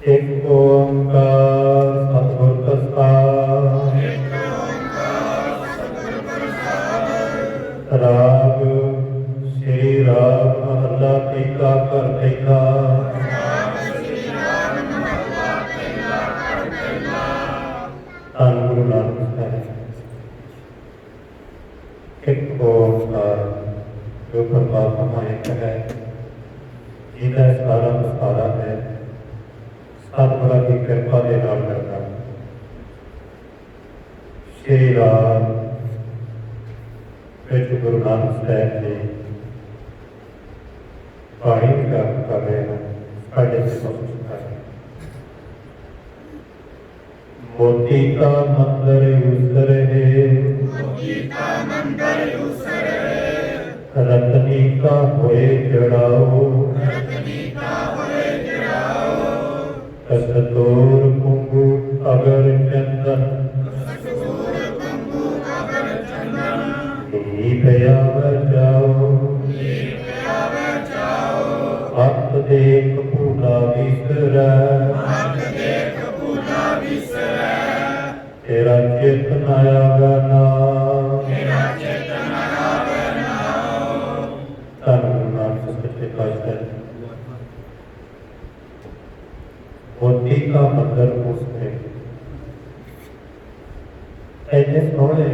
एक ओंकार सतगुर प्रसाद। राग श्री राग महला टीका कर टीका। धन गुरु नानक साहिब। एक ओंकार जो परमात्मा एक है, जिसका सारा सारा है, सतगुरां की कृपा के नाल करता। श्री राग विच गुरु नानक साहिब जी बाणी विचार कर रहे हैं। साढ़े मोती का मंदिर उसरे, रतनी का होए जड़ाओ। कस्तूर कुंगु अगर चंदन, भया बचाओ। भक्त देख भूला बिसरै, तेरा चेतन आया नाम। धन गुरु नानक सच्चे पातशाह। मोती का मंदिर उसमें ऐसे सोने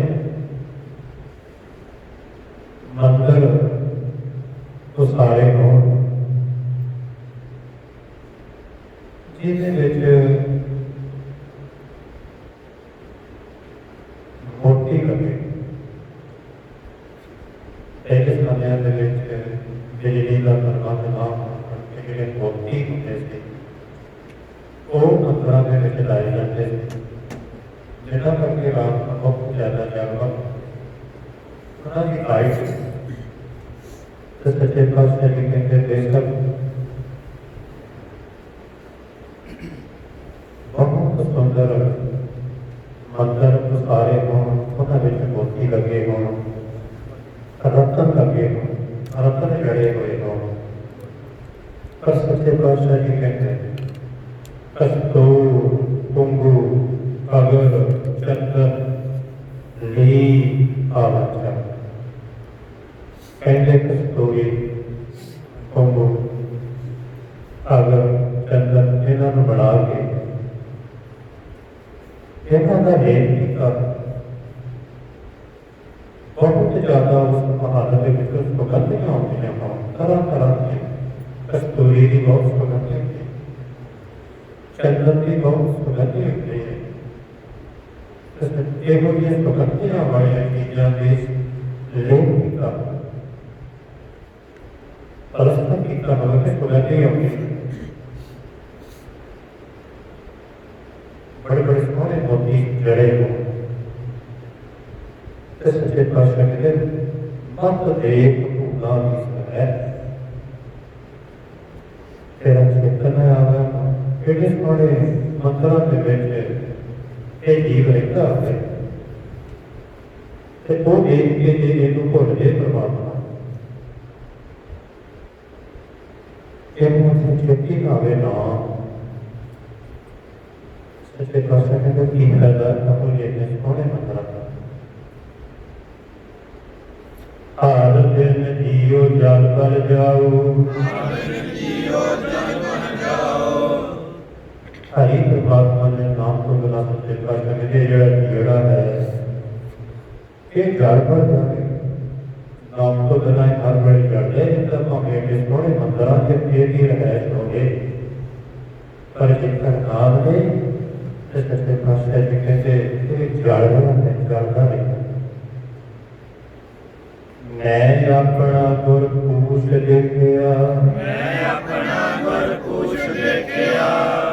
मंदिर उसारे हो, जिसमें मोती लगे। पहले समय बिजली का प्रबंध ना होने जो मोती होते थे वो मंदिरों के लाए जाते थे, जिन्हों करके रात को बहुत ज्यादा जानवर उन्होंने आई तो सच्चे पातशाह जी कहते बेशक बहुत सुंदर मंदिर उसारे हों, उन्होंने मोती लगे हों, रतन लगे हों, रतन जड़े हुए हों। पर सच्चे पातशाह जी कहते कस्तूर कुंगु अगर चंदन ली आवचा। कहते कस्तूरी कुंगु अगर चंदन इन्होंने बना के इन्हों का रेत किया। बहुत ज्यादा उस महानत के सुगंधियां होंगे हों, तरह तरह की कस्तूरी की बहुत सुगंधी होती है, चंदन की बहुत सुगंधी होती है। ਇਹੋ ਜਿਹੀਆਂ ਸੁਗੰਧੀਆਂ ਵਾਲੀਆਂ ਚੀਜ਼ਾਂ ਦੇ ਲੋਕ ਕੀਤਾ ਪਰਸਤ ਕੀਤਾ ਹੋਵੇ ਤੇ ਸੁਗੰਧੀ ਆਉਂਦੀ। बड़े बड़े सोने मोती जड़े हो। सच्चे पातशाह कहते मत देख भूला बिसरै, तेरा चेतन आवे। ਜਿਹੜੇ सोने मंदिरों के विच ਇਹ ਜੀਵ ਰਹਿੰਦਾ ਹੈ ਤੇ ਉਹ ਦੇਖ ਕੇ ਜੇ ਇਹਨੂੰ ਭੁੱਲ ਜੇ ਪਰਮਾਤਮਾ, ਇਹਨੂੰ ਅਸੀਂ ਛੇਤੀ ਨਾ ਆਵੇ ਨਾ। ਸੱਚੇ ਪਾਤਸ਼ਾਹ ਕਹਿੰਦੇ ਕੀ ਫਾਇਦਾ ਆਪੋ ਜੇ ਇੰਨੇ ਸੋਹਣੇ ਮੰਦਰਾਂ ਦਾ। ਹਰ ਦਿਨ ਜੀਓ ਜਲ ਪਰ ਜਾਓ, हरि परमात्मा ने नाम तो बिना सच्चे पातशाह कहते ਜਿਹੜਾ है ये जड़ पर जाए। नाम तो बिना हर वेले जड़े जिसका भावें के सोहने मंदिरों से फिर ही रहायश होवे, पर जिक्र नाम ने सच्चे पातशाह जी कहते ये जड़ना है, जड़ना नहीं। मैं अपना गुरपूछ देखिया,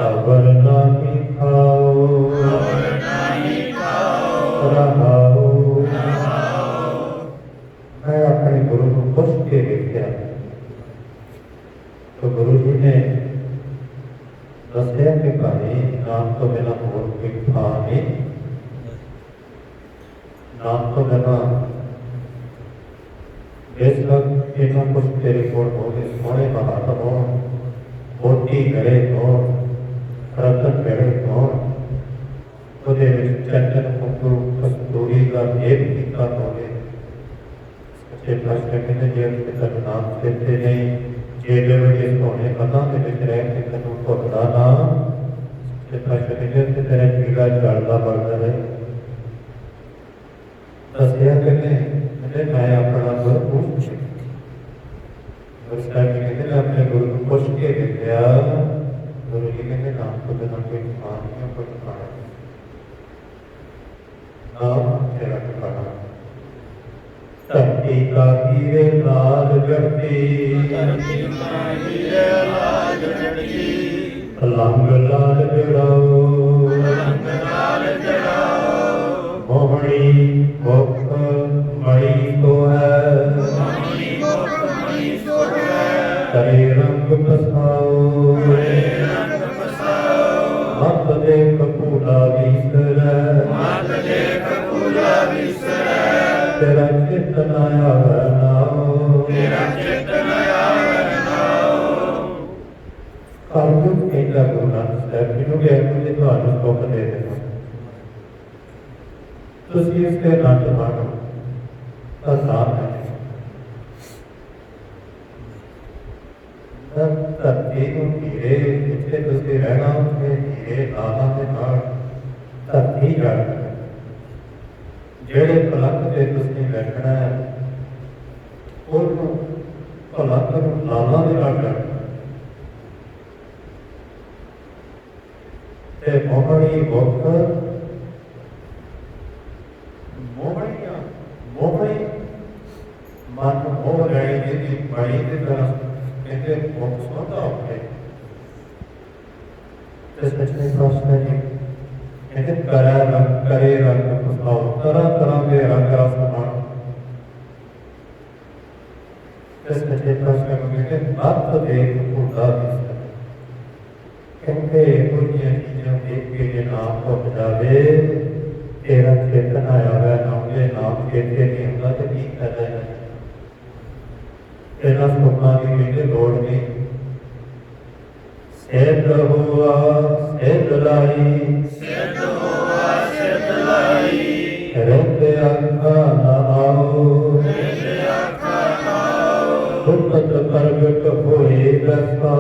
खबर नहीं खाओ, रहाओ। मैं अपने गुरु को पुछ के देखा तो गुरु जी ने दसिया कि भाई नाम तो बिना होर कोई था नहीं, नाम तो बिना बेशक इन्ना कुछ तेरे कोल होवे, सोहणे महात होण, मोती गले होण, रतन गले होण, ਉਹਦੇ ਵਿੱਚ ਚੰਦਨ ਕੁੰਕੂ ਕਸਤੂਰੀ ਦਾ ਲੇਪ ਕੀਤਾ ਹੋਵੇ। ਸੱਚੇ ਪਾਤਸ਼ਾਹ ਕਹਿੰਦੇ ਜੇ ਅਸੀਂ ਤੈਨੂੰ ਨਾਮ ਦਿੱਤੇ ਨਹੀਂ, ਜਿਹੜੇ ਵੇਲੇ ਸੋਹਣੇ ਕੰਨਾਂ ਦੇ ਵਿੱਚ ਰਹਿ ਕੇ ਤੈਨੂੰ ਭੁੱਲਦਾ ਨਾ, ਸੱਚੇ ਪਾਤਸ਼ਾਹ ਕਹਿੰਦੇ ਤੇ ਤੇਰਾ ਜੀੜਾ ਜਲਦਾ ਬਲਦਾ ਰਹੇ। ਦੱਸਿਆ ਕਹਿੰਦੇ ਮੈਂ ਆਪਣਾ ਗੁਰੂ ਪੁੱਛ ਗੁਰੂ ਸਾਹਿਬ ਕਹਿੰਦੇ ਮੈਂ ਆਪਣੇ ਗੁਰੂ ਨੂੰ ਪੁੱਛ ਕੇ ਦੇਖਿਆ, ਗੁਰੂ ਜੀ ਕਹਿੰਦੇ ਨਾਮ ਤੋਂ ਬਿਨਾਂ ਕੋਈ ਖਾਣ ਨਹੀਂ, ਕੋਈ ਖਾਣਾ ਨਾਮ ਤੇਰਾ ਟਿਕਾਣਾ। ਧਰਤੀ ਕਾ ਹੀਰੇ ਲਾਲ ਜੜਤੀ, ਲੰਗ ਲਾਲ ਜੜਾਓ, ਮੋਹਣੀ ਮੁਖ ਮਣੀ ਕੋ ਹੈ, ਤਰੇ ਰੰਗ ਪਸਾਓ, ਮਤ ਦੇਖ ਭੂਲਾ ਵਿਸਰੈ, ਤੇਰਾ ਚਿਤ ਨ ਆਵੈ ਨਾਉ, ਕਾਲੂ ਕਹਿੰਦਾ ਗੁਰੂ ਨਾਨਕ ਸਾਹਿਬ ਜੀ ਨੂੰ ਕਿ ਇਹਨੂੰ ਤੁਹਾਨੂੰ ਸੁੱਖ ਦੇ ਦੇਣਾ, ਤੁਸੀਂ ਇਸ ਤੇ ਨੱਚ ਮਾਣੋ ਤਾਂ ਸਾਥ ਹੈ। ਧਰਤੀ ਨੂੰ ਹੀਰੇ ਜਿੱਥੇ ਤੁਸੀਂ ਰਹਿਣਾ ਉੱਥੇ ਹੀਰੇ ਲਾਲਾਂ ਦੇ ਨਾਲ ਧਰਤੀ ਜੜ, ਜਿਹੜੇ ਪਲੰਗ ਤੇ ਤੁਸੀਂ ਬੈਠਣਾ ਹੈ ਉਹਨੂੰ ਪਲੰਗ ਨੂੰ ਲਾਲਾਂ ਦੇ ਨਾਲ ਜੜ, ਤੇ ਮੋਹਣੀ ਮੁਖ ਮੋਹਣੀ ਮਨ ਮੋਹ ਰਹੇ ਜਿਹਦੀ ਬੜੀ ਦੀ ਤਰ੍ਹਾਂ ਕਹਿੰਦੇ ਮੁਖ ਸੋਹਣਾ ਹੋਵੇ। ਤੇ ਸੱਚੇ ਪਾਤਸ਼ਾਹ ਜੀ ਕਹਿੰਦੇ ਕਰੇ ਰੰਗ ਪਸਾਓ, ਤਰ੍ਹਾਂ ਤਰ੍ਹਾਂ ਦੇ ਰੰਗ ਰਸ ਮਾਣੋ। ਤੇ ਸੱਚੇ ਪਾਤਸ਼ਾਹ ਕਹਿੰਦੇ ਮੱਤ ਦੇਖ ਭੁੱਲਾ ਵਿਸਰੈ, ਕਹਿੰਦੇ ਕੁੜੀਆਂ ਚੀਜ਼ਾਂ ਦੇਖ ਕੇ ਜੇ ਨਾਮ ਭੁੱਲ ਜਾਵੇ, ਤੇਰਾ ਚੇਤਨ ਆਇਆ ਹੋਇਆ ਨਾਮ ਦੇ ਨਾਮ ਚੇਤੇ ਨਹੀਂ ਹੁੰਦਾ ਤੇ ਕੀ ਫਾਇਦਾ ਹੈ। ਇਹਨਾਂ ਸੁਖਾਂ ਦੀ ਕਹਿੰਦੇ ਲੋੜ ਨਹੀਂ। ਸਿੱਧ ਹੋਆ ਸਿੱਧ ਲਾਈ, ਰਹਿੰਦੇ ਆਖਾ ਨਾ ਆਓ, ਸੁਖਤ ਪ੍ਰਗਟ ਹੋਏ ਦਸਾ,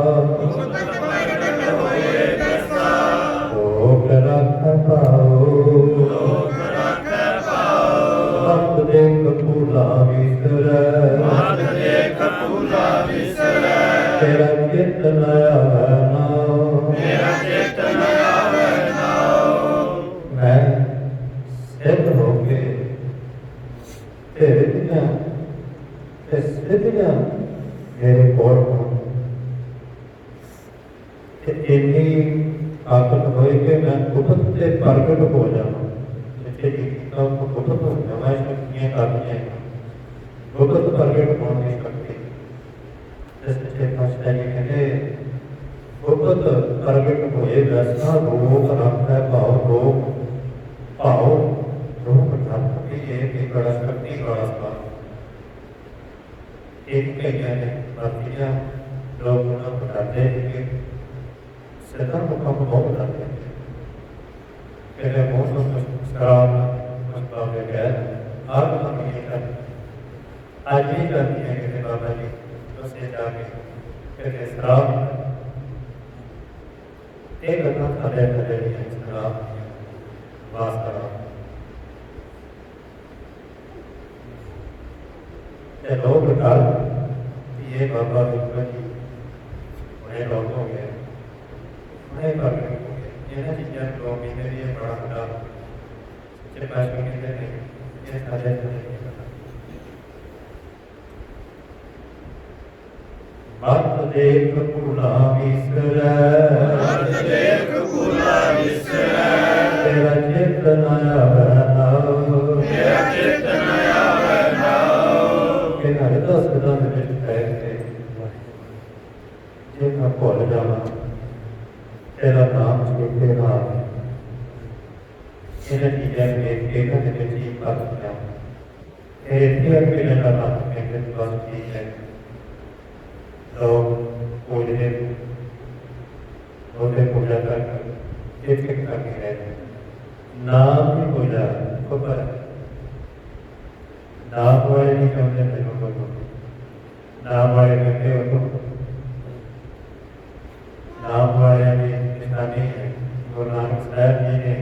ਲੋਕ ਰੱਖ ਪਾਓ, ਮਤ ਦੇਖ ਭੂਲਾ ਵਿਸਰੈ, ਤੇਰਾ ਚਿਤ ਨ ਆਵੈ ਨਾਉ, ਮੈਂ ਸਿੱਧ ਹੋ ਕੇ ਤੇਰੇ ਦੀਆਂ ਤੇ ਸਿੱਧੀਆਂ ਮੇਰੇ ਕੋਲ ਹੋ, ਤੇ ਇੰਨੀ ਤਾਕਤ ਹੋਈ ਕਿ ਮੈਂ ਕੁਦਰਤ ਤੇ ਪ੍ਰਗਟ ਹੋ ਜਾਵਾਂ। ਜਿੱਥੇ ਜਿੱਦਾਂ ਕੁਦਰਤ ਹੋ ਜਾਵਾਂ, ਸ਼ਕਤੀਆਂ ਕਰਦੀਆਂ ਕੁਦਰਤ ਪ੍ਰਗਟ ਹੋਣ ਦੀ ਸ਼ਕਤੀ। ਤੇ ਸੱਚੇ ਪਾਤਸ਼ਾਹ ਜੀ ਕਹਿੰਦੇ ਕੁਦਰਤ ਪ੍ਰਗਟ ਹੋਏ ਵੈਸਾ ਰੋਗ ਰੱਖੈ ਭਾਉ, ਰੋਗ ਭਾਉ ਰੋਗ ਰੱਖ ਕੇ ਇਹ ਬੜਾ ਸ਼ਕਤੀ ਵਾਲਾ ਸਾ ਇੱਕ ਕਈਆਂ ਨੇ ਵਰਤੀਆਂ, ਲੋਕ ਉਹਨਾਂ ਨੂੰ ਪੜ੍ਹਾਉਂਦੇ ਕਿ ਸਦਾ ਮੁਖਾਂ ਨੂੰ ਬਹੁਤ ਕਰਦੇ ਕਹਿੰਦੇ ਬਹੁਤ ਸ਼ਰਾਬ ਮਸਤਾਵੇ ਗਏ ਆਪ ਤਾਂ ਨਹੀਂ ਕਰ ਅੱਜ ਹੀ ਕਰਦੀ ਹੈ ਕਿ ਬਾਬਾ ਜੀ ਉਸੇ ਜਾ ਕੇ ਕਹਿੰਦੇ ਸ਼ਰਾਬ ਇਹ ਗੱਲਾਂ ਸਾਡੇ ਥੱਲੇ ਨਹੀਂ ਸ਼ਰਾਬ ਵਾਸਤਾ ਤੇ ਲੋਕ ਕਰ ਇਹ ਬਾਬਾ ਵਿਕਰ ਜੀ ਬੜੇ ਲੋਕ ਹੋ ਗਏ, ਬੜੇ ਕਰ ਗਏ ਇਹਨਾਂ ਚੀਜ਼ਾਂ ਨੂੰ ਲੋਕ ਕਹਿੰਦੇ ਵੀ ਇਹ ਬੜਾ ਵੱਡਾ ਸੱਚੇ ਪਾਤਸ਼ਾਹ ਕਹਿੰਦੇ ਨੇ ਇਹ ਸਾਡੇ ਥੱਲੇ ਮਤ ਦੇਖ ਭੂਲਾ ਵਿਸਰੈ, ਤੇਰਾ ਚਿਤ ਨ ਆਵੈ ਨਾਉ, ਕਿ ਨਾਲੇ ਦਸ ਦਿਨਾਂ ਦੇ ਵਿੱਚ ਬੈਠ ਕੇ ਜੇ ਮੈਂ ਭੁੱਲ ਜਾਵਾਂ ਤੇਰਾ ਨਾਮ ਚੇਤੇ ਨਾ ਆਵੇ, ਇਹਨਾਂ ਚੀਜ਼ਾਂ ਨੂੰ ਦੇਖ ਕੇ ਇਹਨਾਂ ਦੇ ਵਿੱਚ ਹੀ ਕਰ ਦਿੱਤਾ। ਇਹ ਇੱਥੇ ਆ ਕੇ ਇਹਨਾਂ ਦਾ ਨਾਮ ਕਹਿੰਦੇ ਬਸ ਠੀਕ ਹੈ। लोग पूजने होते पूजा कर एक एक करके रहते नाम की पूजा को पर नाम वाले नहीं चाहते थे लोगों को नाम वाले कहते हो तो नाम वाले निशानी है गुरु नानक साहब जी ने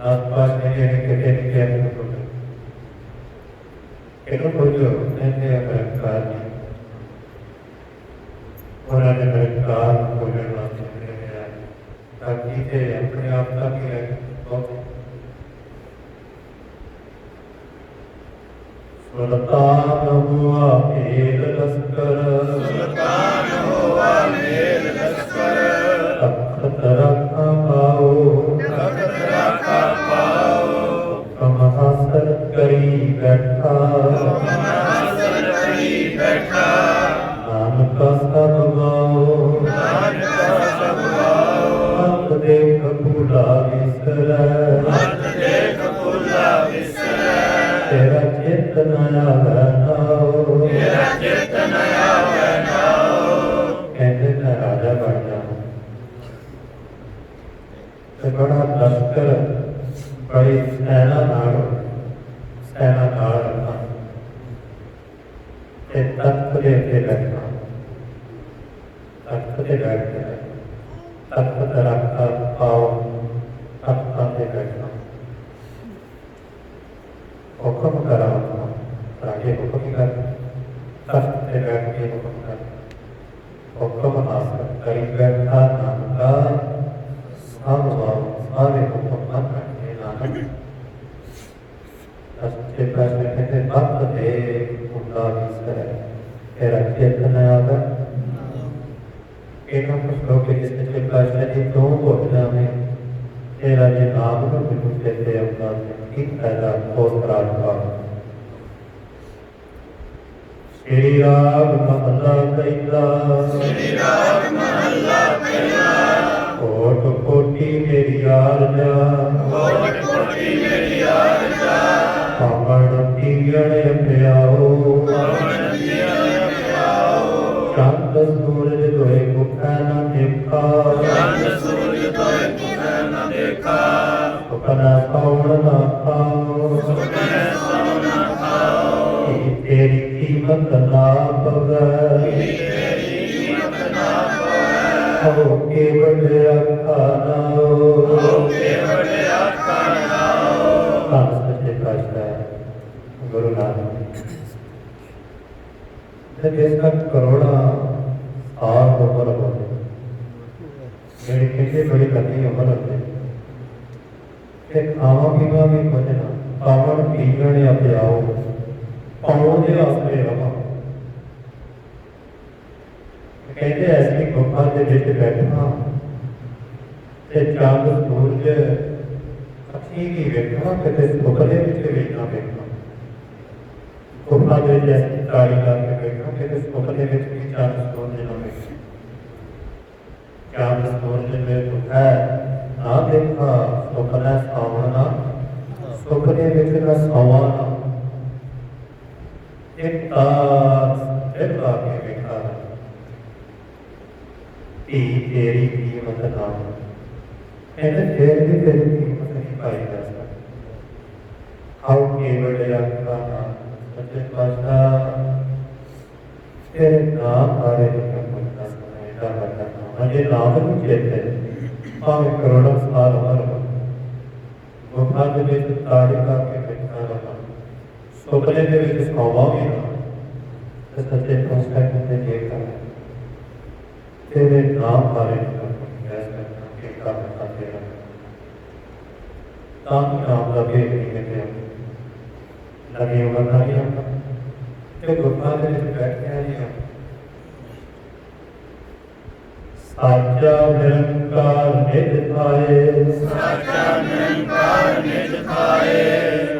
आसपास में कहते कितने पूजो ऐसे निरंकार जी उन्होंने निरंकार पूजन वास्ते ताकि से अपने आप का भी है सुल्तान हुआ भेद लश्कर तख्त रखा पाओ कमहासर करी बैठा नाम का सब गाओ मत देख भूला विसर तेरा चित नया बनाओ कहते मैं राजा बन जाऊं तो बड़ा लश्कर बड़ी सेना नाल रखा तख्त के उत्ते बैठा तख्त से बैठ गया तख्त रखा पाओ तख्त से बैठा हुक्म करा राजे हुक्म कर तख्त से बैठ के हुक्म कर हुक्म हासिल करी बैठा नाम का सब सारे हुक्म मत रखे नानक सच्चे पैसे कहते भक्त दे उनका विसर तेरा चेतन आगा एक हम कुछ लोग के सच्चे पैसे जी तो भूल जावे तेरा जे नाम को बिल्कुल चेते उनका ठीक पैदा ठोस प्राप्त हुआ श्री राग महला कैला कोट कोटि मेरी आरजा पावण पीगण प्याओ चंद सूरज दोए मुखै न देखा सुखना पावण न पाओ तेरी कीमत ना पवै हो केवल रखा सच्चे पातशाह गुरु नानक जिसका करोड़ा साल उम्र हो मेरी किसी बड़ी कथी उम्र होती खावा पीवा भी बचना पावन पीगण या पियाओ पाओ के आसरे रवा कहते ऐसी गुफा के विच बैठना ते चंद सूरज अखी भी वेखना किते सुपने विच भी ना वेखना गुफा के जैसी तारी करके बैठना किते सुपने विच भी चंद सूरज ना वेखना चंद सूरज में दुखा ना देखा सुपना सावना सुपने विच ना सवाना एक तार आके वेखा तेरी कीमत ना कहते फिर भी तेरी कीमत नहीं पाई जा सकती आओ केवल आपका नाम सच्चे पातशाह तेरे नाम बारे मुझे नाम नहीं चेते भावे करोड़ों साल उम्र हो गुफा के विच ताड़ी करके बैठा रहा सुपने के विच सौवा भी ना तो सच्चे पातशाह कहते ये कर तेरे नाम बारे बहस करना कि का बता तेरा ताकि नाम का भेद नहीं कहते हम लगे होगा नहीं हम कि गुफा में बैठ गया नहीं हम साचा निरंकार निज थाए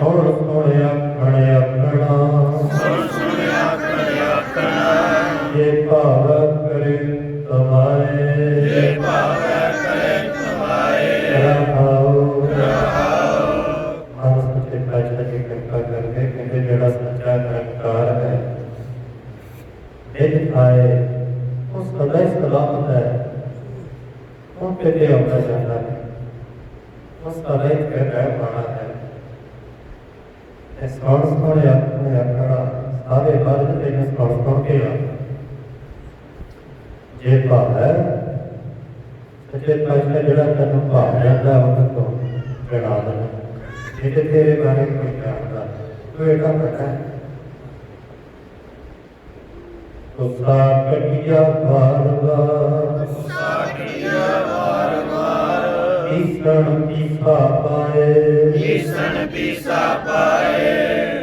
और सुने अपना ये पावक करे सच्चा निरंकार है निज थाए परमात्मा है वो कितने आता जाता है, उसका रहित कर रह पाना है। इस कौन अपने अपना सारे भारत के इस कौन के जे भाव है सच्चे पातशाह जड़ा तेन भाव जाता है तो गिना देना ये तेरे बारे में कोई जानता तो एडा पता है तो साकटिया बार ईसण पीसा पाए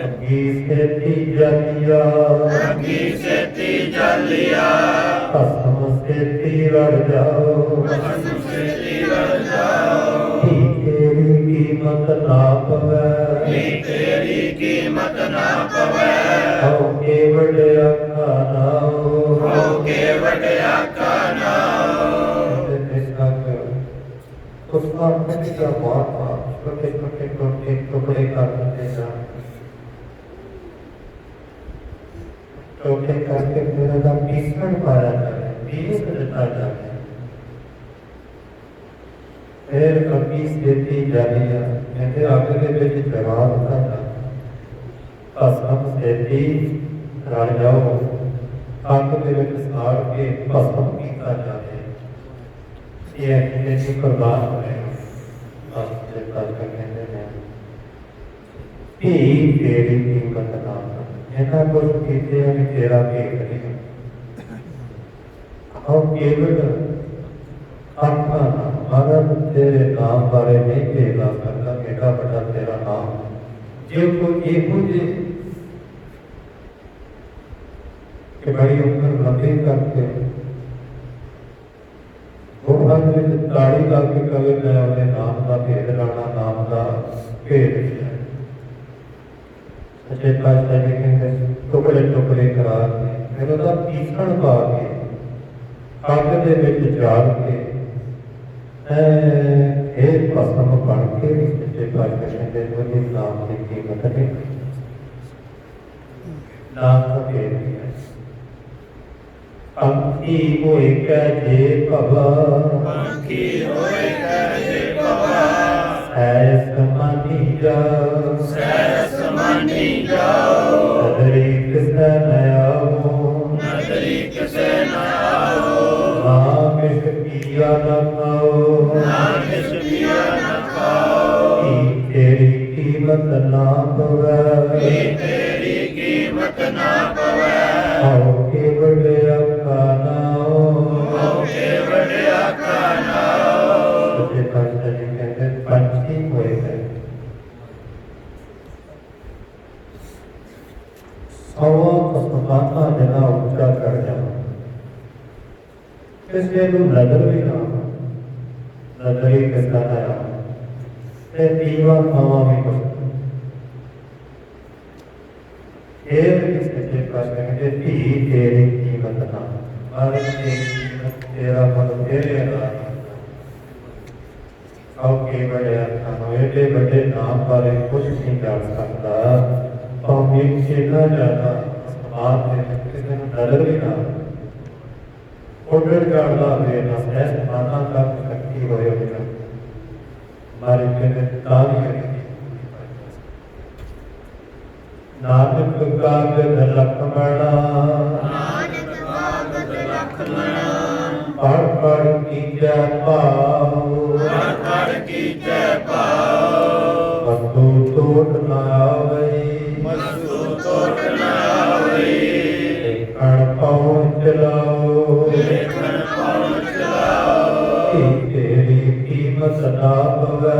अगी सेती जलिया कसम सेती रड़ जाओ तेरी कीमत ना पवे हो के बड़े आका नाओ उसका क्या बहुत छोटे छोटे छोटे टुकड़े करते जाओ टोटे करके मेरा का पीसण पाया जाए पीस देता जाए फिर कपीस देती जानिया कहते आगे के बेटी जवाब का था कसम सेती रड़ जाओ आगे के बेटी साड़ के कसम पीता जाए ये ऐसी कुर्बान हो रहे हैं बस जितना कहते हैं तेरी कीमत ना ऐसा कुछ कीते हैं तेरा भेद नहीं और केवल आत्मा अगर तेरे नाम बारे नहीं भेदा करता बेटा बड़ा तेरा नाम जो कोई एक मुझे कि बड़ी उम्र लंबी करके ताड़ी ला के कवे मैं उन्हें नाम का भेद लाना नाम का भेद सच्चे पातशाह जी कहते टुकड़े टुकड़े करा के फिर उसका पीसण पा के अग दे विच जाल के फिर भस्म बन के सच्चे पातशाह कहते मुझे नाम की कीमत नहीं नाम का भेद नहीं है पंखी होए जे भवा सैस मानी जाओ नदरी किसे न आओ नामिक पिया न खाओ तेरी कीमत ना पवे आओ के बड़े आका नाओ सच्चे पातशाह जी कहते पंछी होए गए सवा कसमाता जना ऊंचा कर जाओ किसी को नजर भी ना नजर ही किसका नया तीवा खावा भी कुछ सच्चे पातशाह कहते धी तेरी कीमत ना हर कीमत तेरा मन तेरे के बड़े एडे बड़े नाम बारे कुछ नहीं जान सकता भावें जिन्ना ज्यादा आसमान किसी नजर भी ना उड़न जाता हुए ना सहस माना तक इकट्ठी होए हमारे कहते ताली नानक कागज लखमणा पढ़ पढ़ कीजै पाओ वस्तु टोट न आवे देखण पहुँच लाओ तेरी कीमत ना पवे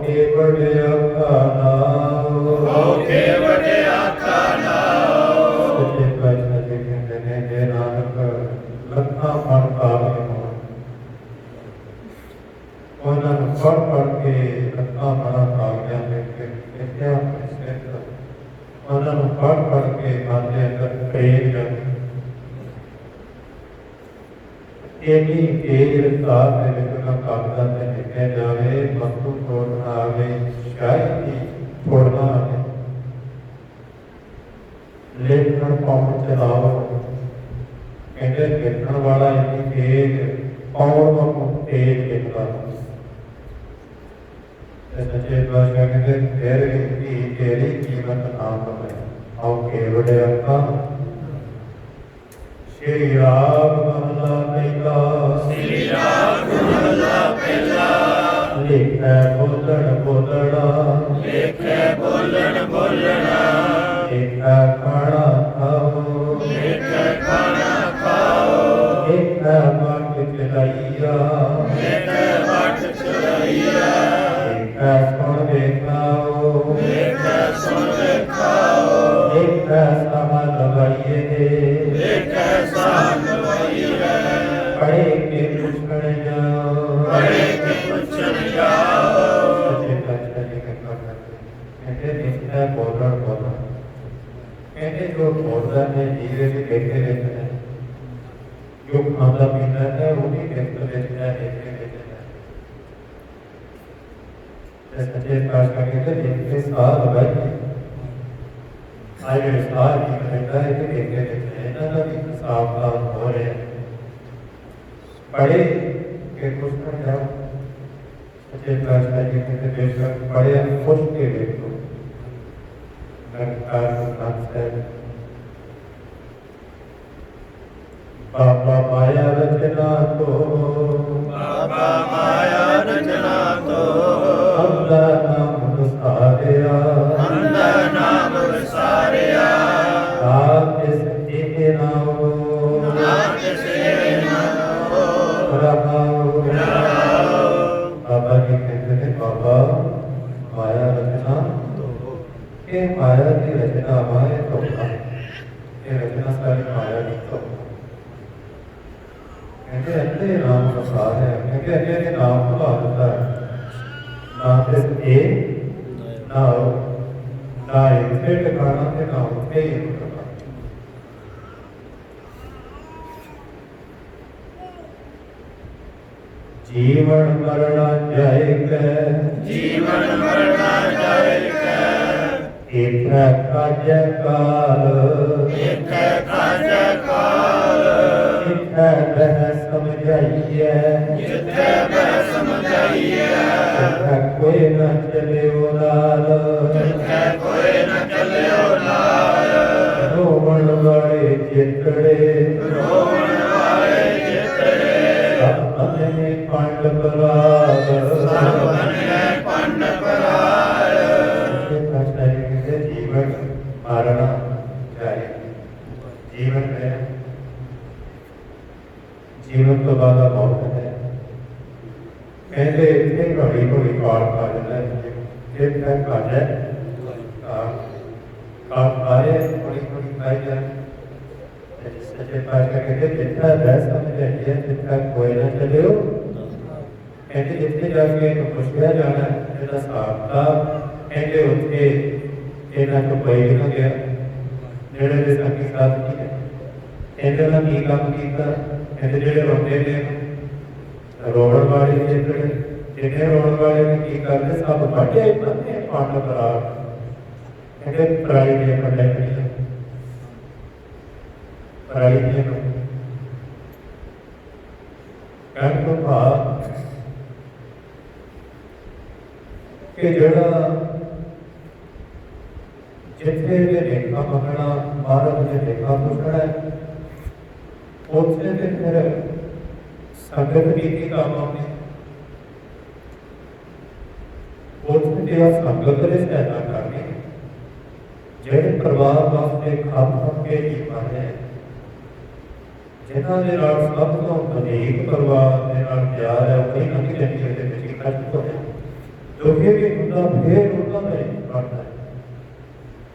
के बड़े आका नाओ सच्चे पातशाह जी कहते हैं जे नानक लखां मन पावे उन्होंने पढ़ के लखां मना कागजां में इतिहास उन्होंने पढ़ के मन के अंदर प्रेम एनी तेज रफ्तार के विच कागजां ते लिखिया जावे वस्तु तोड़ना आवे शायद ही छोड़ना आवे लेखन पहुँच चलाओ कहते देखने वाला इतनी तेज कौन को तेज देखता सच्चे पातशाह कहते फिर भी तेरी कीमत ना कमे आओ केवड़े अंका श्री राम महला पहला श्री राम महला पहला लिखै बोलण बोलना लेखे बोलन बोलना लिखै खाना खाओ लेखे खाना खाओ लिखै मट चलाइया लेखे बाट चलाइया लिखै सुन देखाओ लेखे सुन खाओ लिखै सह लगाइए लेखे सान लवाइए पढ़े के पुछण जाओ पढ़े के पूछन जाओ सच्चे पातशाह जी कृपा करके कहते लिखै बोलण बोलना कहते जो बोलता है जीवे भी देखते रहते हैं जो खाता पीता है वो भी देखते रहते हैं देखते रहते हैं सच्चे पातशाह कहते देखते साल लगाइए आज साल की रहता है कि देखते रहते हैं ना भी हिसाब का हो रहे हैं पढ़े के कुछ कर जाओ सच्चे पातशाह जी कहते बेशक पढ़े खुश के देखो बाबा माया रचना तो बाबा माया रचना तो अंधा नाम सारिया अंधा नाम विसारिया राम जिस के नाम नाम से नामो रहाओ रहाओ बाबा जी कहते थे बाबा माया रचना ये माया की रचना माया तो ये रचना सारी माया की तो कहते अन्य नाम का सार है कहते अन्य के नाम को आता है ना सिर्फ ए ना ना इसे ठिकाना से ना उसके ही ठिकाना जीवन मरना जाएगा जीवन मरना जाएगा एक काज काल एक काज काल एक बह समझाइए जिथे मैं समझाइए कोई न चले लाल जिथे कोई न चले लाल रोमन वाले चितड़े रोमन वाले जितड़े अपने पंड पराग सब बने पंड पराल जीवन मारना चाहिए जीवन में जीवन तो बाद मौत है कहते इतने घड़ी घड़ी काल खा जाता है जिस तक खा जाए काल खाए थोड़ी थोड़ी खाई जाए सच्चे पातशाह कहते जितना रह समझाइए जितना कोई ना चले हो कहते जितने जाके तो पुछया जाना जितना साहब का कहते उसके ਇਹਨਾਂ ਤੋਂ ਕੋਈ ਨਾ ਗਿਆ ਜਿਹੜੇ ਦੇ ਸੰਗੀ ਸਾਥ ਕੀ ਹੈ ਇਹਦੇ ਨਾਲ ਕੀ ਕੰਮ ਕੀਤਾ ਇਹਦੇ ਜਿਹੜੇ ਰੋਂਦੇ ਨੇ ਰੋਣ ਵਾਲੇ ਜਿਹੜੇ ਜਿਹਨੇ ਰੋਣ ਵਾਲੇ ਨੇ ਕੀ ਕਰਦੇ ਸਭ ਵੱਡੇ ਬੰਦੇ ਪਾਣ ਕਰਾ ਇਹਦੇ ਪ੍ਰਾਈ ਦੇ ਪੜਾਈ ਕਰੀ ਪ੍ਰਾਈ ਦੇ ਕੰਮ ਤੋਂ ਬਾਅਦ ਕਿ ਜਿਹੜਾ जिथे भी रेखा पकड़ना भारत ने रेखा पकड़ा है उससे फिर संगत रीति काम आने उससे संगत ने सहायता करनी ਜਿਹੜੇ ਪਰਿਵਾਰ ਵਾਸਤੇ ਖਾਸ ਕਰਕੇ ਜੀਵਨ ਹੈ ਜਿਨ੍ਹਾਂ ਦੇ ਨਾਲ ਸਭ ਤੋਂ ਵਧੇਕ ਪਰਿਵਾਰ ਦੇ ਨਾਲ ਪਿਆਰ ਹੈ ਉਹ ਇਹਨਾਂ ਦੀ ਜ਼ਿੰਦਗੀ ਦੇ ਵਿੱਚ ਇਕੱਠ ਹੋਇਆ ਦੁਖੀ ਵੀ ਹੁੰਦਾ ਫੇਰ ਉਹਨਾਂ ਦਾ ਬਣਦਾ ਹੈ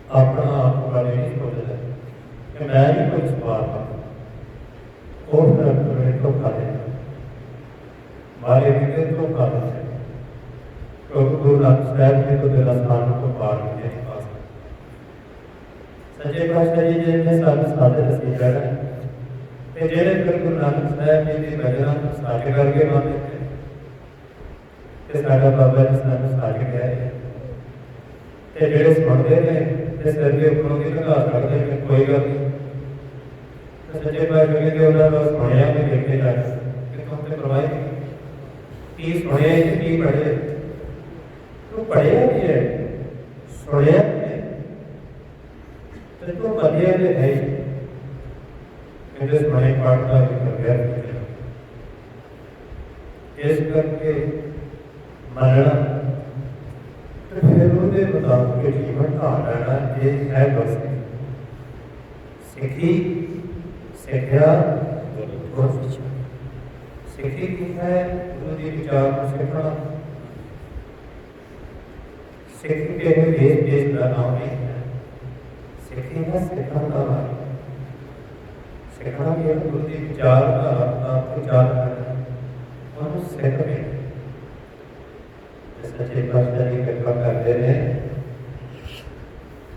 अपना आप वाले नहीं सोचता कि मैं ही कोई सवाल हूँ और फिर धोखा देना मारे भी धोखा देते क्योंकि गुरु नानक साहब ने तो दिल स्थान को पार नहीं पा सकते सच्चे पातशाह जी ने साढ़े दसी जाना है जेड़े फिर गुरु नानक साहब जी की भजना साढ़े करके मानते थे साढ़ा बाबा जी सानू साढ़े गए ਜਿਹੜੇ ਸੁਣਦੇ ਨੇ ਤੇ ਸਿਰ ਦੇ ਉੱਪਰੋਂ ਦੀ ਲਗਾ ਸਕਦੇ ਨੇ ਕੋਈ ਗੱਲ ਨਹੀਂ सच्चे पातशाह कहते उन्होंने सुनिया भी देखे जाए कि तुमने करवाई की सुनिया की पढ़े तू पढ़िया भी है सुनिया भी है तो तू पढ़िया भी है कहते सुनाई पाठता भी कर गया इस करके मरना तो फिर उसके मुताबिक जीवन का रहना ये है बस सिखी सिखिया सिखी की है गुरु जी विचार को सीखना सिखी के देश देश का नाम नहीं है सिखी है सीखना का नाम सीखना के गुरु जी विचार का विचार करना और सीख में सच्चे पातशाह जी कृपा करते हैं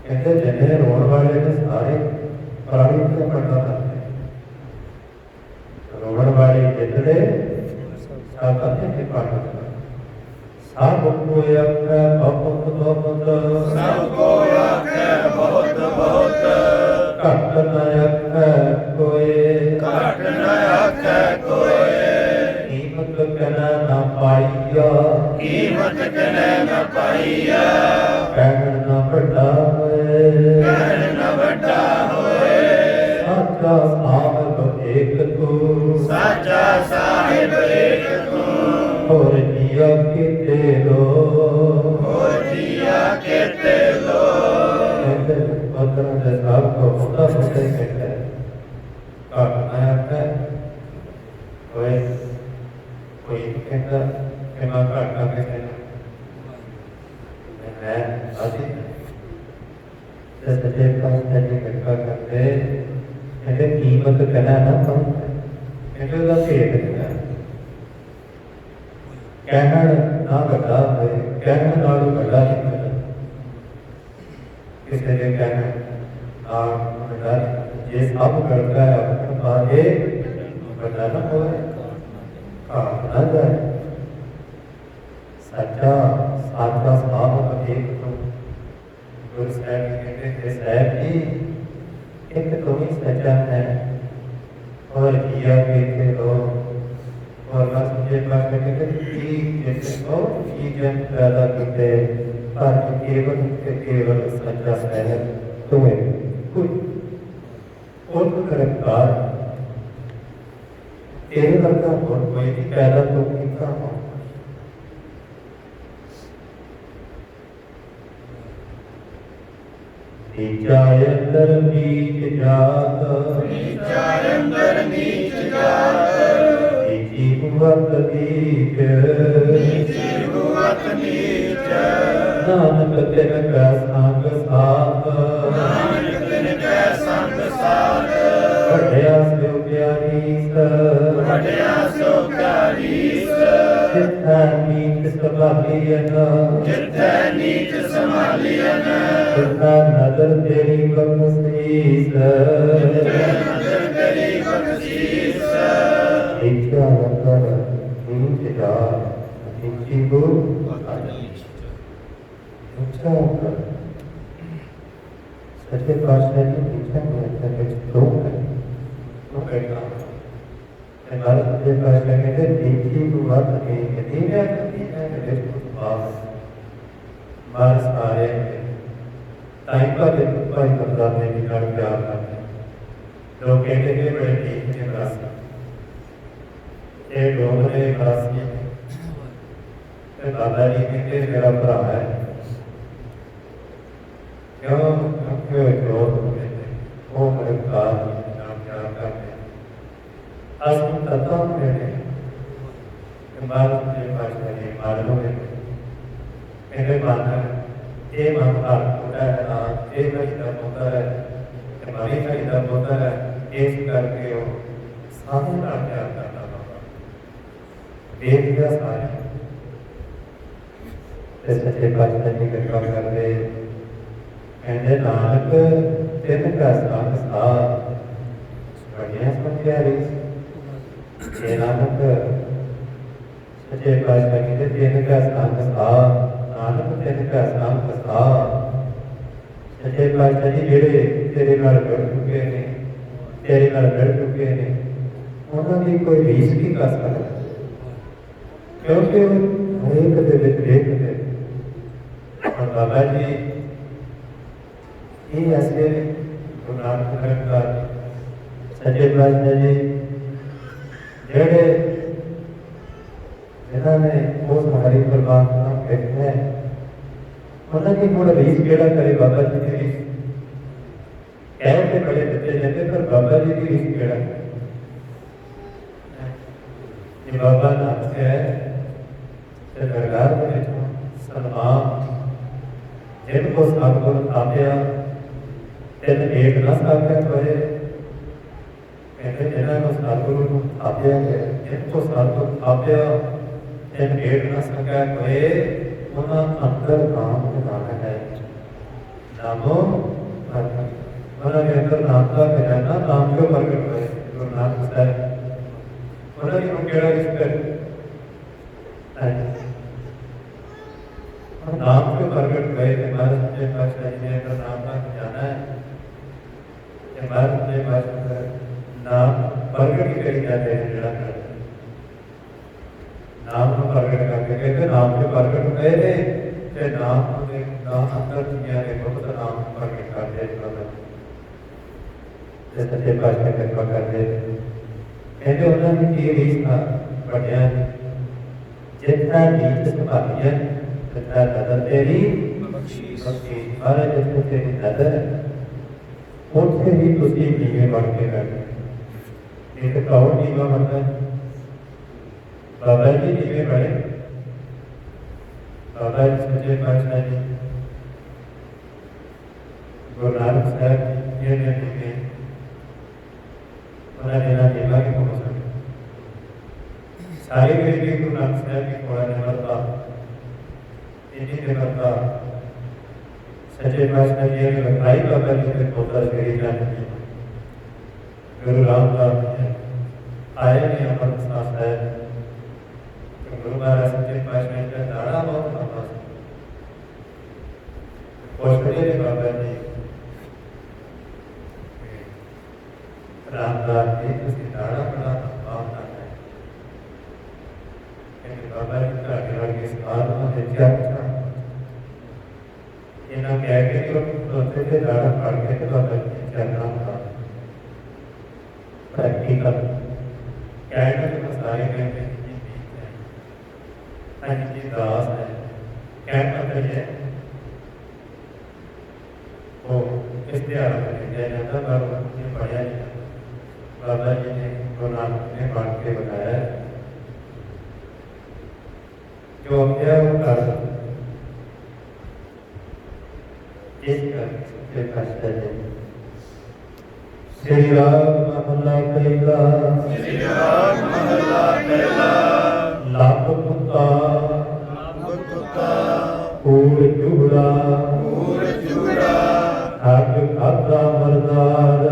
कहते जिन्हें रोण वाले ने सारे प्राणी से पढ़ना करते हैं रोण वाले जितने साधन के पाठक सब को एक बहुत बहुत सबको आखे बहुत बहुत घट न आखे कोई घट न आखे कोई कीमत कहना न पाइया कीमत कने न पाइया कहन न बड़ा होए कहन न बड़ा होए साचा साहब एक तू साचा साहिब एक तू और जिया के तेरो और जिया के तेलो पत्थरों से साहब को होता होता ही कहता है घट न आखे कोई कोई कहता कि मैं घट आके कहना मैं आदि सच्चे पातशाह जी कृपा करते कहते कीमत कहना ना कम कहते उसका भेद कहना ना बड़ा होए कहना नालों बड़ा निकल किसी ने कहना ना बड़ा ये सब करता है अपने आगे बड़ा ना होए ना जाए सच्चा साचा साहब एक तो गुरु साहब कहते थे साहब जी एक तो ही सच्चा है और जिया कहते हो और ना सच्चे पातशाह कहते जैसे को जन पैदा करते पर केवल सच्चा है तुम्हें कुछ और करकार तेरे वर्गा और कोई भी पैदा तो कितना हो नीचायंदर नीच जात नीचायंदर नीच जात नीची हुवत नीच नीची हुवत नीच नानक तिनका संग साथ नानक तिनका संग साथ बढ़िया सो प्यारीस बढ़िया सो प्यारीस जिथा नीच संभालियन जिथे नीच संभालियन जिथा नजर तेरी बख्शीस नजर तेरी बख्शीस इच्छा कर नीच जा नीची हो इच्छा कर सच्चे पातशाह की इच्छा में अंदर कुछ तो है तो कहना हमारे सच्चे पातशाह कहते नीची को बात नहीं कहती है मेरे पास मार सारे टाइम का दिन पर ही बंदा ने निकाल के आ रहा लोग कहते हैं बड़े ठीक है रास्ता ये डोंगरे रास्ते तो दादाजी कहते मेरा भरा है क्यों क्यों जोर कहते वो मेरे कार नाम क्या करते आज हम तत्व कहते हैं बात मुझे पास नहीं मालूम है कहते मानना ये मानता होता है ना ये महीना होता है हमारी महीना होता है इस करके वो सामने का क्या करना होगा देख का सारे सच्चे पातशाह जी कृपा करते कहते नानक तिन का संग साथ बढ़िया समझियारी ये नानक सच्चे पातशाह कहते तिन का संग साथ नानक तिन का संग साथ सच्चे पातशाह जी जेड़े तेरे नाल जुड़ चुके हैं तेरे नाल मिल चुके हैं उन्होंने कोई रीस नहीं कर सकता क्योंकि हरेक दे विच देखते और बाबा जी ये ऐसे गुरु नानक सरकार सच्चे पातशाह जी जेड़े जिन्होंने उस हरि परमात्मा कहते हैं उन्होंने मुड़ रीस केड़ा करे बाबा जी की रीस कह के बड़े बच्चे जाते पर बाबा जी की रीस केड़ा ये बाबा नानक है दरगाह में सलमान जिनको सतगुर थापिया तेन एक न साख्या कोए कहते जिन्होंने सतगुरु थापिया है जिनको सतगुर थापिया तेन एक न साख्या कोए उन्होंने अंदर नाम खजाना है नामो उन्होंने अंदर नाम का खजाना नाम क्यों प्रकट हुए गुरु नानक साहब उन्होंने केड़ा रिश्ता नाम के प्रकट गए हमारे सच्चे पातशाह जी ने अगर नाम का खजाना है हमारे सच्चे पातशाह नाम प्रकट ही करी जाते हैं जड़ा करते नाम को प्रकट करके कहते नाम के प्रकट गए थे कि नाम के नाम अंदर दुनिया के बहुत नाम प्रकट कर दे सच्चे पातशाह कृपा कर दे कहते उन्होंने की रीस था बढ़िया जितना नीच संभालिए जितना नजर तेरी बख्शीश हर जिसको तेरी नजर उससे ही तुझे नीवे बढ़ के बैठे एक कौन नीवा बनता है बाबा जी नीवे बढ़े बाबा जी सच्चे पातशाह जी गुरु नानक साहब ये नीवे उन्होंने ना नीवा की पहुंच सारी गरीबी गुरु नानक साहब की थोड़ा निमरता इन्हीं निमरता सच्चे पातशाह जी ने बताई बाबा जी के पोता श्री जान की गुरु रामदास जी आए ने अमृत साथ है गुरु महाराज सच्चे पातशाह का दाड़ा बहुत लंबा पोषते ने बाबा जी रामदास जी उसकी दाड़ा बड़ा लंबा बाबा जी का के सवाल में क्या पूछा इन्हें कह के तो सोचते थे दाड़ा फाड़ के तो बाबा जी चलना था प्रैक्टिकल कहने के सारे कहते हैं जी दास है कहना चाहिए वो इश्तिहार में दिया जाता बाबा जी पढ़ा नहीं बाबा जी ने गुरु नानक ने पढ़ के बताया जो क्या वो कर श्री राग महला कैला लाभ पुता कूड़ चूड़ा हक खाता मरदार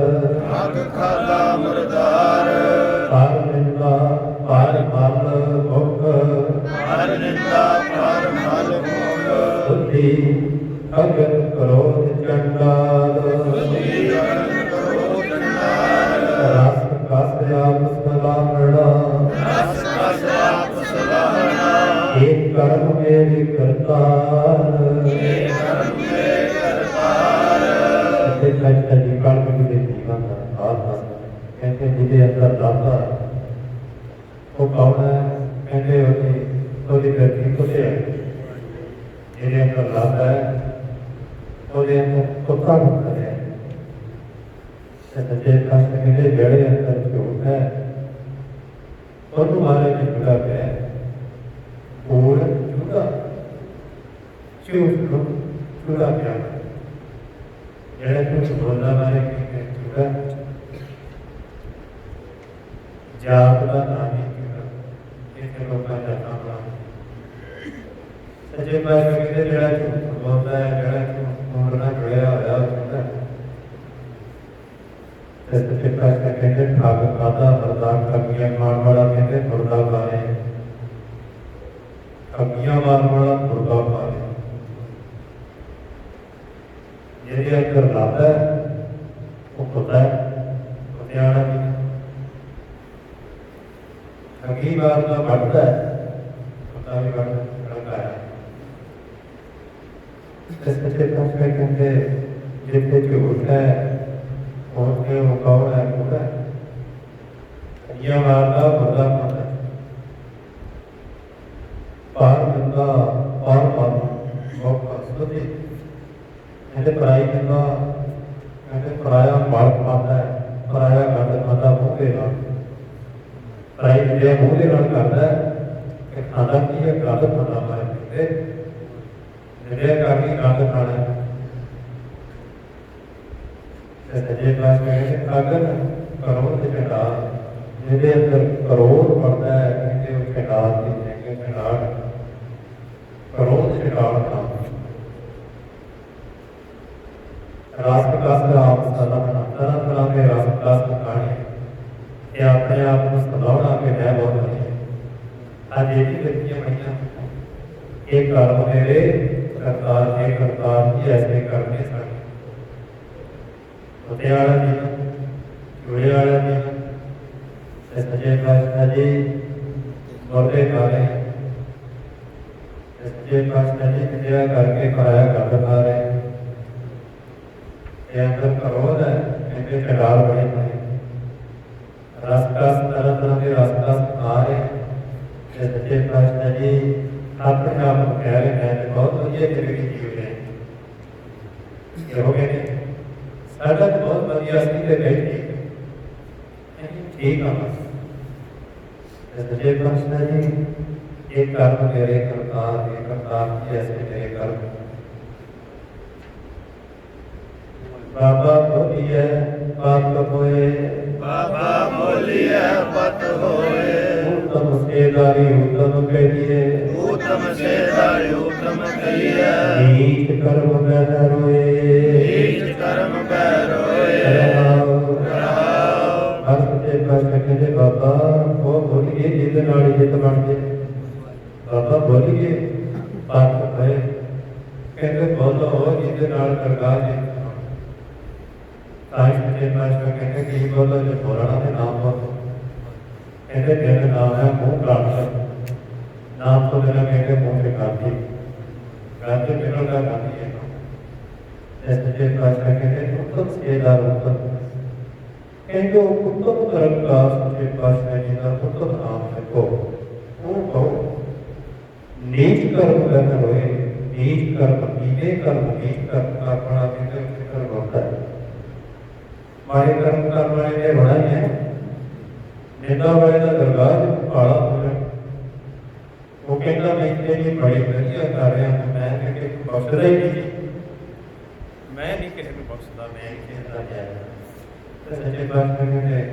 पर निंदा पर मल भुख बुद्धि अगन क्रोध चंडाल रस कास्या मुसलामणा एक कर्म मेरे करतार जी कर्म के जीवन कहते जिसे अंदर दाता वो कौन है कहते ਉਹਦੀ ਧਰਤੀ ਕੁੱਤੇ ਹੈ ਜਿਹਦੇ ਅੰਦਰ ਰੱਬ ਹੈ ਉਹਦੇ ਅੰਦਰ ਕੁੱਤਾ ਹੁੰਦਾ ਹੈ ਸੱਚੇ ਪਾਤਸ਼ਾਹ ਕਹਿੰਦੇ ਜਿਹੜੇ ਅੰਦਰ ਝੂਠ ਹੈ ਉਹਨੂੰ ਮਾਰੇ ਚ ਜੁੜਾ ਪਿਆ ਹੋਰ ਜੁੜਾ ਝੂਠ ਨੂੰ ਜੁੜਾ ਪਿਆ ਜਿਹੜੇ ਝੂਠ ਬੋਲਣਾ ਮਾਰੇ ਕਿ ਜੁੜਾ ਜਾਤ ਦਾ ਨਾਮ इतने लोग का जाता हुआ सच्चे पातशाह कहते जड़ा झूठ बोलता है जड़ा मोड़ना जुड़िया होया होता है सच्चे पातशाह कहते ठग खादा मरदार ठगियां मार वाला कहते मुर्दा खाए ठगियां मार वाला मुर्दा खाए जिहदे अंदर रब है वो खुदा है अगली बार का बढ़ता है पता भी बढ़ता है। सच्चे पातशाह कहते जिथे झूठ है उसके वो कौन है पूरा यह वार्ता बड़ा मत है पार बंदा पार मौका स्तुति कहते पराई बंदा कहते पराया मार पाता है पराया गंद खाता मुँह के नाल पराई विद्या मुँह के नाल करता है कि खाना की है गंद खाता मारे कहते विद्या करके गंद खाना सच्चे पातशाह कहते अगर करोड़ से घटा जिहदे अंदर करोड़ बढ़ता है कहते उस घटार की जगह घटार करोड़ से घटार था राष्ट्रकाश राम सदा तरह तरह के राष्ट्रकाश दिखाने ये अपने आप को सदावना के है बहुत अच्छे आज ये भी व्यक्तियां बढ़िया ये कर्म मेरे करतार के करतार की ऐसे करने सके होते वाला जीवन जुड़े वाला जीवन सच्चे पातशाह जी मुर्दे खा रहे सच्चे पातशाह जी विद्या करके खाया गंद खा रहे ये अंदर क्रोध है इनके चढ़ाव बड़े हैं रास्ता तरह तरह के रास्ता खा रहे सच्चे पातशाह जी अपने आप को कह रहे हैं बहुत बढ़िया जिंदगी जी रहे हैं ये हो गए साढ़ा तो बहुत बढ़िया सी ते गई ठीक है सच्चे पातशाह जी एक कर्म मेरे करतार की ऐसे मेरे कर्म बाबा बोलिए बात होए बाबा बोलिए पत होए उत्तम सेदारी उत्तम कहिए उत्तम सेदारी उत्तम कहिए नीच कर्म बह रोए नीच कर्म बह रोए हर सच्चे पातशाह कहते बाबा वो बोलिए जिसदे नाल जित बन जाए बाबा बोलिए बात होए कहते बोलो जिसदे नाल दरगाह जित ताई सच्चे पातशाह कहते कि बोलो जो बोलना है नाम बोलो कहते तेरा नाम है मुंह प्राप्त नाम तो मेरा कहते मुंह से गांधी गांधी मेरा का गांधी है सच्चे पातशाह कहते उत्तम सेदार उत्तम कहते उत्तम कर्म का सच्चे पातशाह जी का उत्तम नाम लिखो वो कहो नीच कर्म करना रोए नीच कर्म नीचे कर्म नीच कर्म का बड़ा कर्म होता है मारे कर्म करने वाले ने रोना ही है निंदा वाले का दरगाह काला हो जाए वो कहता मैं तेरी बड़ी बढ़िया कर रहा हूँ मैं किसी को बख्शदा ही नहीं मैं नहीं किसी को बख्शदा मैं नहीं कहता जाए तो सच्चे पातशाह कहते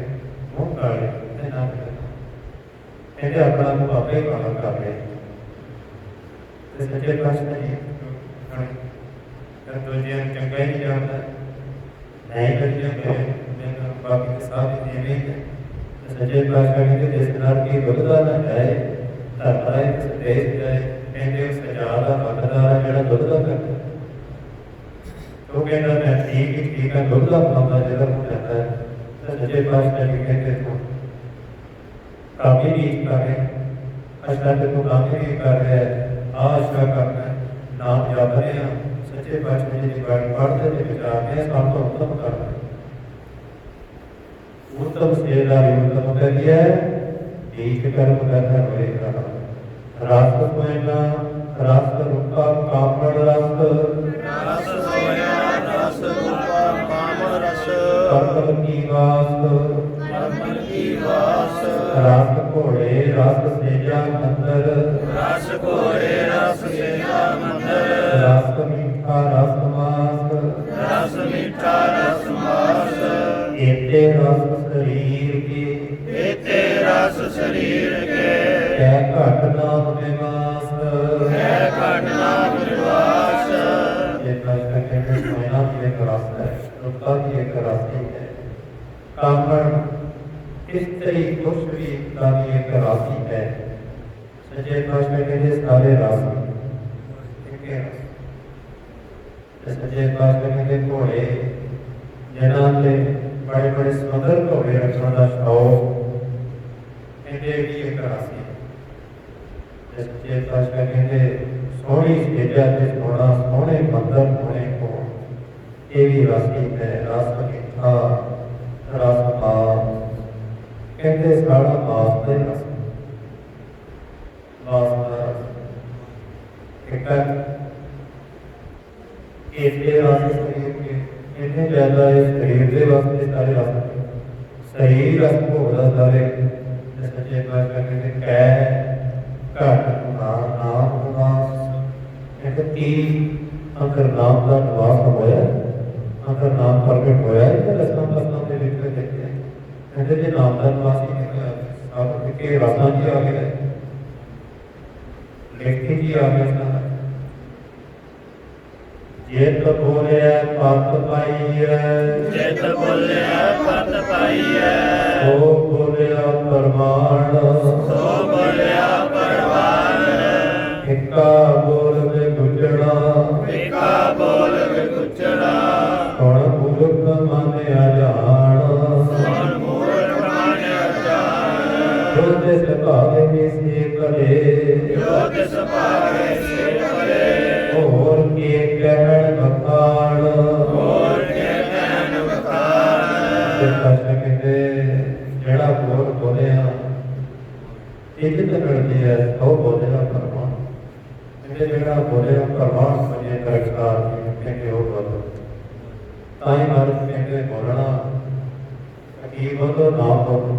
मुँह काले मैं ना कहते अपना मुँह आपे काला कर रहे तो सच्चे पातशाह जी दूसरे चंगा ही नहीं जानता नहीं करिए मैं बाकी के साथ ही नहीं है सच्चे पातशाह कहते जिस नार की दुधदा ना जाए धरता है देश जाए कहते उस सजादा हकदार है जेड़ा दुधदा करता तो कहता मैं ठीक है दुधदा पाਉਂਦਾ ਜਿਹੜਾ ਹੋ ਜਾਂਦਾ है सच्चे पातशाह जी कहते तो काफी नहीं कर रहे अष्टा तो काफी नहीं कर रहे आशा करना नाम जप रहे हैं सच्चे पातशाह जी की बाणी पढ़ते थे विचारते हैं सब तो उत्तम करना उत्तम सेदारी उत्तम करिए नीच कर्म करना रोए करना रस सोयना रस रुका कामड़ रस रस सोया रस रूपा काम रस कर्म की वास कर्म की वास रस घोड़े रस सेजा मंदर रस घोड़े रस सेजा मंदर रस मीठा रस मास रस मीठा रस मास एते रस शरीर की एते रस शरीर के कै घट नाम निवास है घटना विवास ये पातशाह कहते सोना भी एक रस है रुका भी एक रस ही है कामड़ स्त्री पुरुष भी का भी एक राशि है सच्चे पातशाह कहते सारे राशि सच्चे पातशाह कहते घोड़े जिन्हों से बड़े बड़े समुद्र घोड़े रखने का शौक कहते भी एक राशि है रस मिठा रस मास कहते सारा मास का रस मास का रस फिक्का इतने रस शरीर के इतने ज्यादा इस शरीर के वास्ते सारे रस सही रस भोगदा सारे सच्चे पातशाह कहते कै घट नाम निवास कहते की अंदर नाम का निवास होया अंदर नाम प्रगट होया इन्हें रसां रसां दे विच देखिए कहते जे नाम का निवास ही सब के रसां जी आ गए लिखती जी आ गया जेत बोलिया पत पाई है ਜਿਤ ਬੋਲਿਆ ਪਤ ਪਾਈ ਹੈ सो बोलिया प्रमाण ਸੋ ਬੋਲਿਆ ਪਰਵਾਨ इक्का बोल में गुजरा ਏਕਾ ਬੋਲ ਵਿਗੁਚੜਾ कौन मूर्ख माने अजान ਸੋਨ ਮੂਰਖ ਮਾਨਿਆ ਜਾਣ जो जिस भागे में से करे ਜੋ ਤਿਸ ਭਾਗੇ ਸੇ ਕਰੇ और के कहण बखान ਹੋਰ ਕੇ ਕਹਿਣ ਵਖਾਣ जिस भाषा कहते जेड़ा बोल बोलिया इज्जत मिलती है सौ बोलिया परमान इन्हें जेड़ा बोलिया परमान बनिए करकदार कहते हो बोल ताई भारत कहते बोलना की बोलो नाम बोलो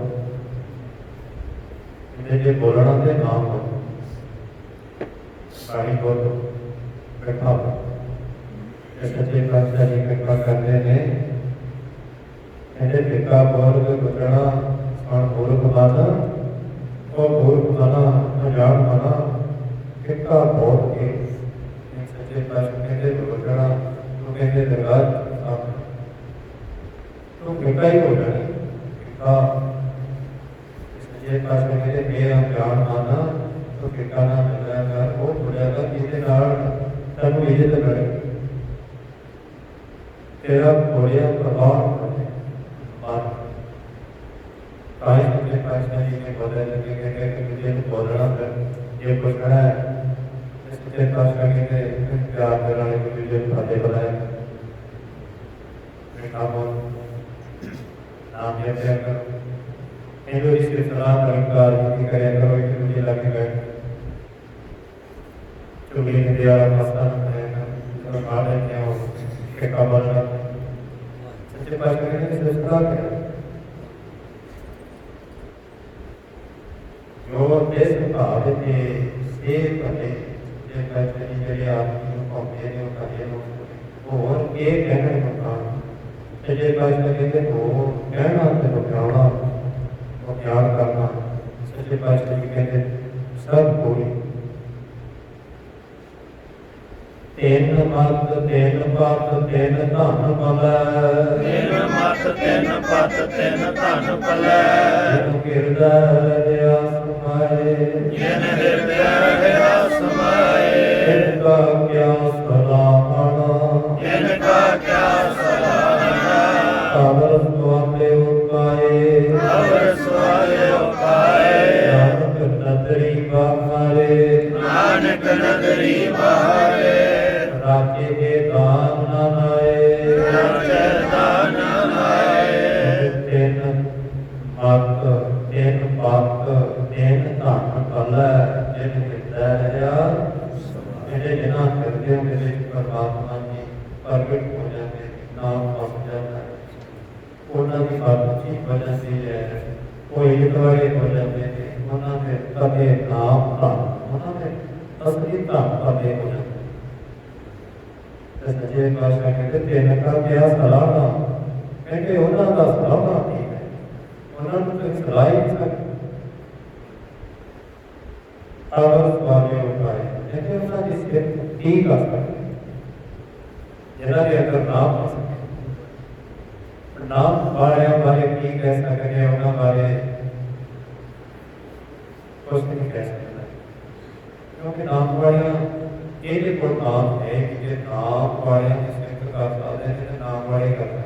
इन्हें जे बोलना ते नाम बोलो पानी बोलो बैठा सच्चे पातशाह जी कृपा करते हैं इन्हें फिक्का बोल के गुजरना और मूर्ख माना और मूर्ख माना अजान माना फिक्का बोल के सच्चे पातशाह कहते गुजरना तो कहते दरगाह तो फिक्का ही हो जाए फिक्का सच्चे पातशाह कहते मेरा अजान माना तो फिक्का ना मिल जाएगा वो हो जाएगा जिसके कारण तनु इज्जत मिलेगी तेरा बोलिया प्रभाव सच्चे पातशाह जी ने बोला कि मुझे बोलना है ये कुछ खड़ा है सच्चे पातशाह कहते प्यार करने के मुझे फतेह बुलाया नाम ये करो हिंदू इसके सलाम नमस्कार करें करो इसे मुझे लगे बैठ चुगली दिया मस्ता तो मार लेते हो के कमर सच्चे पातशाह कहते सस्ता क्या जो देश भाव के से बने जे कहते ਜਿਹੜੇ ਆਦਮੀ ਨੂੰ ਪਾਉਂਦੇ ਨੇ ਉਹ ਕਰੇ ਨੂੰ ਹੋਰ ਇਹ ਕਹਿਣ ਨੂੰ ਕਾਣ ਤੇ ਜੇ ਪਾਤਸ਼ਾਹ ਕਹਿੰਦੇ ਹੋ ਕਹਿਣਾ ਤੇ ਬਖਾਉਣਾ ਉਹ ਪਿਆਰ ਕਰਨਾ ਸੱਚੇ ਪਾਤਸ਼ਾਹ ਜੀ ਕਹਿੰਦੇ ਸਭ ਕੋਈ ਤਿੰਨ ਮਤ ਤਿੰਨ ਪਤ ਤਿੰਨ ਧਨ ਮਲੈ ਤਿੰਨ ਮਤ ਤਿੰਨ ਪਤ ਤਿੰਨ ਧਨ ਪਲੈ ਜਿਹਨੂੰ ਕਿਰਦਾ ਰਦਿਆ ਸਮਾਏ ਜਿਨ ਹਿਰਦੈ ਰਹਿਆ ਸਮਾਏ ਇਨਕਾ ਕਿਆ ਸਲਾਹਣਾ ਇਨਕਾ ਕਿਆ ਸਲਾਹਣਾ ਅਵਰ ਸੁਆਲੇ ਉਕਾਏ ਅਵਰ ਸੁਆਲੇ ਉਕਾਏ ਨਾਨਕ ਨਦਰੀ ਬਾਹਰੇ ਨਾਨਕ ਨਦਰੀ ਬਾਹਰੇ ਰਾਜੇ ਦੇ ਦਾਨ ਨਾ ਨਾਏ ਰਾਜੇ ਦਾਨ ਨਾਏ ਤਿੰਨ ਮਤ ਤਿੰਨ ਪਤ ਤਿੰਨ ਧਨ ਕਲੈ ਜਿਨ ਹਿਰਦੈ ਰਹਾ ਜਿਹੜੇ ਜਿਨ੍ਹਾਂ ਹਿਰਦਿਆਂ ਦੇ ਵਿੱਚ ਪਰਮਾਤਮਾ ਜੀ ਪ੍ਰਗਟ ਹੋ ਜਾਂਦੇ ਨਾਮ ਵਸ ਜਾਂਦਾ ਉਹਨਾਂ ਦੀ ਬਾਤ ਹੋ ਜਾਂਦੀ ਹੈ ਉਹ ਇੱਕ ਵਾਰੀ ਹੋ ਜਾਂਦੇ ਨੇ ਉਹਨਾਂ ਦੇ ਕਦੇ ਨਾਮ ਧਨ ਉਹਨਾਂ ਦੇ ਅਸਲੀ ਧਨ ਕਦੇ ਹੋ ਜਾਂਦੇ ਸੱਚੇ ਪਾਤਸ਼ਾਹ ਕਹਿੰਦੇ ਤਿੰਨ ਕਾ ਕਿਆ ਸਲਾਹਣਾ ਕਹਿੰਦੇ ਉਹਨਾਂ ਦਾ ਸਲਾਹਣਾ ਠੀਕ ਹੈ ਉਹਨਾਂ ਨੂੰ ਕੋਈ ਸਲਾਹ ਹੀ ਨਹੀਂ ਸਕਦੀ ਅਵਰ ਸਵਾਲੇ ਉਪਾਏ ਕਹਿੰਦੇ ਉਹਨਾਂ ਦੀ ਸਿਰਫ ਕੀ ਕਰ ਸਕਦੇ ਜਿਹਨਾਂ ਦੇ ਅੰਦਰ ਨਾਮ ਹੋ ਸਕੇ ਨਾਮ ਵਾਲਿਆਂ ਬਾਰੇ ਕੀ ਕਹਿ ਸਕਦੇ ਉਹਨਾਂ ਬਾਰੇ ਕੁਝ ਨਹੀਂ ਕਹਿ ਸਕਦਾ ਕਿਉਂਕਿ ਨਾਮ ਵਾਲਿਆਂ ਇਹਦੇ ਕੋਲ ਨਾਮ ਹੈ ਕਿ ਜੇ ਨਾਮ ਵਾਲਿਆਂ ਦੀ ਸਿਫਤ ਕਰ ਸਕਦੇ ਨੇ ਨਾਮ ਵਾਲੇ ਕਰਦੇ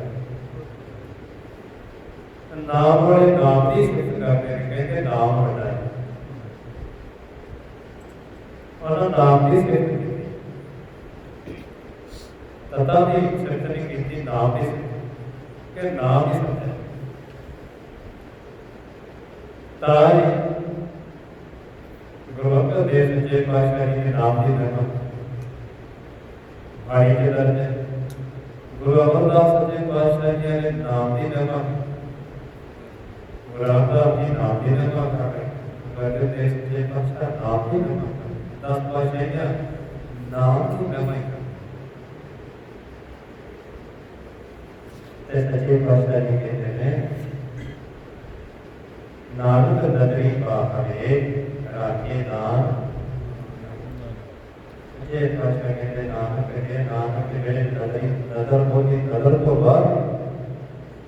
ਨਾਮ ਵਾਲੇ ਨਾਮ ਦੀ ਸਿਫਤ ਕਰਦੇ ਨੇ ਕਹਿੰਦੇ ਨਾਮ ਵੱਡਾ ਹੈ ਉਹਨਾਂ ਨਾਮ ਦੀ ਸਿਫਤ ਕੀਤੀ तथा भी सिफत नहीं की, नाम की कि नाम ही सिफत है। ताई गुरु अंगद देव सच्चे पातशाह जी के नाम की महिमा भाई के दर्ज है। गुरु अमरदास सच्चे पातशाह जी ने नाम की महिमा, गुरु रामदास जी नाम की महिमा कर रहे, गुरु अंगद देव सच्चे पातशाह नाम की महिमा, 10 पातशाह नाम की महिमा ही सच्चे पातशाह जी कहते हैं नानक नगरी पाहरे राखे नाम। सच्चे पातशाह कहते नानक के नानक मेरे नजरी नजर होगी, नजर तो बाद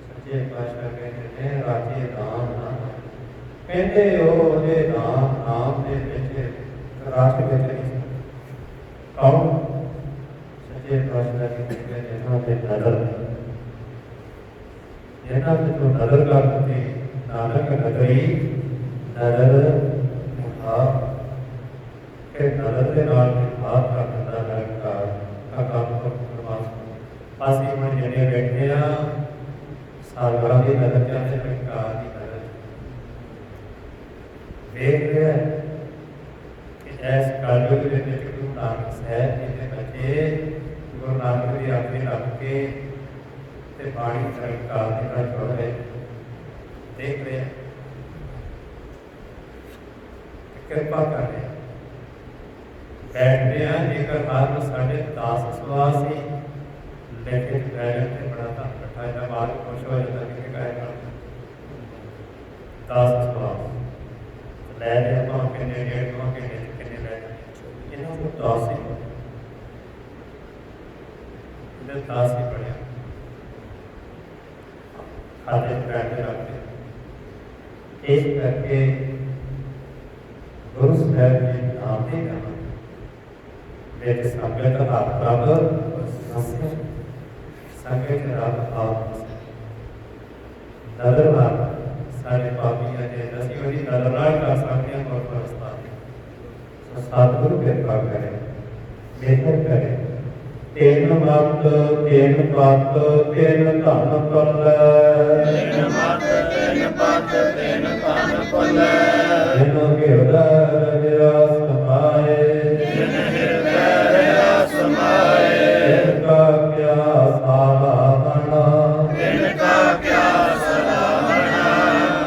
सच्चे पातशाह कहते हैं राखे नाम नाम कहते हो जे नाम नाम दे विच राख विच नहीं कौन सच्चे पातशाह कहते हैं जिन्हां ते नजर जिन्हां ते तो नजर कर दी नानक नगरी नजर उठा के नजर के नाल हाथ कर दिंदा निरंकार का काम परमात्मा। असीं हुण जिहड़े बैठे आ सागरां दी नजर चाहते निरंकार दी नजर देख रहे हैं कि ऐस कलयुग दे विच गुरु नानक साहिब जी दे बच्चे गुरु नानक दी आखी रख के ते बाणी निरंकार दी नाल जुड़ रहे देख रहे हैं, कृपा कर रहे हैं, बैठ रहे हैं। जेकर हर साढ़े 10 सवाल ही लेके बैठे बड़ा धन इकट्ठा इतना बाद खुश हो जाता कि कहेगा 10 सवाल लै लिया भाव किन्ने 1.5 घंटे किन्ने लै जाने इन्हों को 10 ही इन्हें 10 ही पढ़िया खाते बैठे रखते इस करके गुरु साहब जी नाम ही नाम मेरे संगत आप बराबर संगत आप आप नजर मार सारे पापियां जे दसी वही नजर नाल कर सकते हैं और परस्तान सतगुरु कृपा करे मेहर करे तेन मत तेन पत तेन धन पल्लै तेन मत तेन पत तेन धन पल्लै जिन ਹਿਰਦੈ ਰਹਾ ਸਮਾਏ जिन हृदय रहा समाए तिनका क्या सराहना तिनका क्या सराहना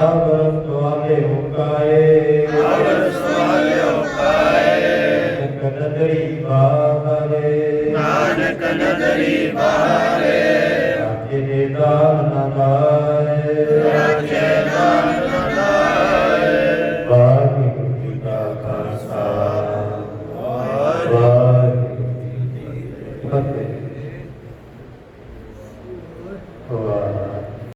अवर सुआले उकाए अवर सुआले उकाए नानक नदरी बाहरे नानक नदरी बाहरे